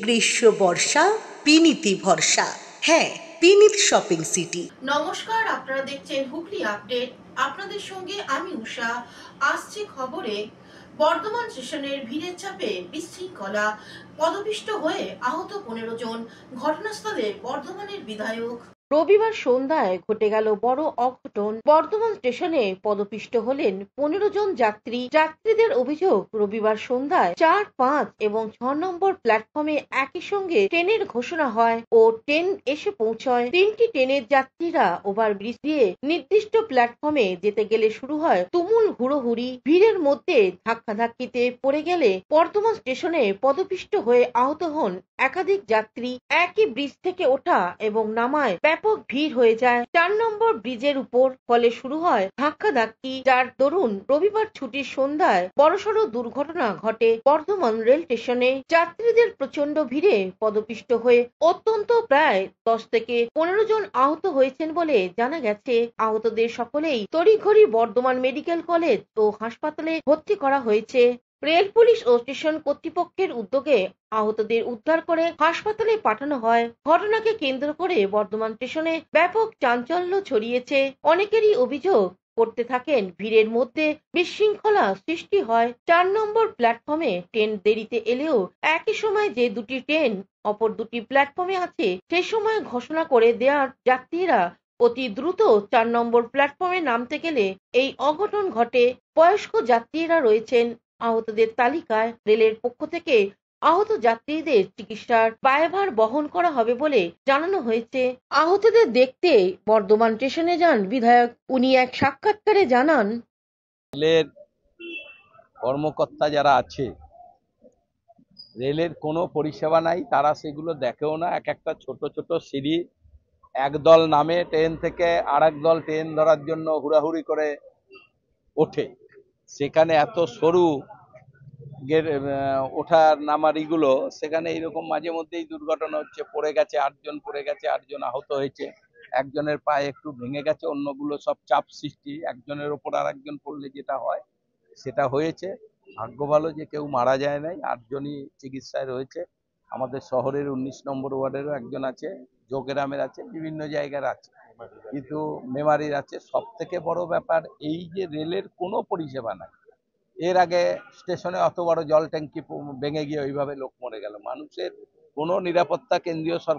গ্রীষ্ম বর্ষা পিনিতি ভরসা। হ্যাঁ, পিনিত শপিং সিটি। নমস্কার, আপনারা দেখছেন হুগলি আপডেট। আপনাদের সঙ্গে আমি উষা। আসছে খবরে, বর্ধমান স্টেশনের ভিড়ের চাপে বিশৃঙ্খলা, পদপিষ্ট হয়ে আহত 15 জন, ঘটনাস্থলে বর্ধমানের বিধায়ক। রবিবার সন্ধ্যায় ঘটে গেল বড় অঘটন। বর্ধমান স্টেশনে পদপিষ্ট হলেন 15 জন যাত্রী। যাত্রীদের অভিযোগ, রবিবার সন্ধ্যায় 4, 5 এবং 6 নম্বর প্ল্যাটফর্মে একই সঙ্গে ট্রেনের ঘোষণা হয় ও ট্রেন এসে পৌঁছয়। 3টি ট্রেনের যাত্রীরা ওভারব্রিজ দিয়ে নির্দিষ্ট প্ল্যাটফর্মে যেতে গেলে শুরু হয় তুমুল হুড়োহুড়ি। ভিড়ের মধ্যে ধাক্কাধাক্কিতে পড়ে গেলে বর্ধমান স্টেশনে পদপিষ্ট হয়ে আহত হন একাধিক যাত্রী। একই ব্রিজ থেকে ওঠা এবং নামায় ব্যাপক ভিড় হয়ে যায় 4 নম্বর ব্রিজের উপর। ফলে শুরু হয় ধাক্কাধাক্কি, যার দরুন রবিবার ছুটির সন্ধ্যায় বড়সড় দুর্ঘটনা ঘটে বর্ধমান রেল স্টেশনে। যাত্রীদের প্রচন্ড ভিড়ে পদপিষ্ট হয়ে অত্যন্ত প্রায় 10 থেকে 15 জন আহত হয়েছেন বলে জানা গেছে। আহতদের সকলেই তড়িঘড়ি বর্ধমান মেডিকেল কলেজ ও হাসপাতালে ভর্তি করা হয়েছে। রেল পুলিশ ও স্টেশন কর্তৃপক্ষের উদ্যোগে আহতদের উদ্ধার করে হাসপাতালে পাঠানো হয়। ঘটনাকে কেন্দ্র করে বর্ধমান স্টেশনে ব্যাপক চাঞ্চল্য ছড়িয়েছে। অনেকেরই অভিযোগ করতে থাকেন ভিড়ের মধ্যে বিশৃঙ্খলা সৃষ্টি হয়। 4 নম্বর প্ল্যাটফর্মে ট্রেন দেরিতে এলেও একই সময় যে দুটি ট্রেন অপর দুটি প্ল্যাটফর্মে আছে সে সময় ঘোষণা করে দেওয়ার যাত্রীরা অতি দ্রুত 4 নম্বর প্ল্যাটফর্মে নামতে গেলে এই অঘটন ঘটে। বয়স্ক যাত্রীরা রয়েছেন আহতদের তালিকায়। রেলের পক্ষ থেকে আহত যাত্রীদের চিকিৎসার ব্যয়ভার বহন করা হবে বলে জানানো হয়েছে। আহতদের দেখতে বর্ধমান স্টেশনে যান বিধায়ক। উনি এক সাক্ষাৎকারে জানান, রেলের কর্মকর্তা যারা আছে, রেলের কোনো পরিষেবা নাই, তারা সেগুলো দেখেও না। এক একটা ছোট ছোট সিঁড়ি, একদল নামে ট্রেন থেকে আর দল ট্রেন ধরার জন্য হুড়াহুড়ি করে ওঠে। সেখানে এত সরু ওঠার নামারিগুলো, সেখানে এইরকম মাঝে মধ্যেই দুর্ঘটনা হচ্ছে। পড়ে গেছে 8 জন, পড়ে গেছে 8 জন, আহত হয়েছে। একজনের পায়ে একটু ভেঙে গেছে, অন্যগুলো সব চাপ সৃষ্টি। একজনের ওপর আর একজন পড়লে যেটা হয় সেটা হয়েছে। ভাগ্য ভালো যে কেউ মারা যায় নাই, 8 জনই চিকিৎসায় রয়েছে। আমাদের শহরের 19 নম্বর ওয়ার্ডেরও একজন আছে, যোগেরামের আছে, বিভিন্ন জায়গার আছে, কিন্তু মেমারির আছে। সব থেকে বড় ব্যাপার এই যে রেলের কোনো পরিষেবা নাই। এর আগে স্টেশনে অত বড় জল ট্যাঙ্কি ভেঙে গিয়ে ওইভাবে লোক মরে গেল। মানুষের কোনো নিরাপত্তা কেন্দ্রীয় সরকার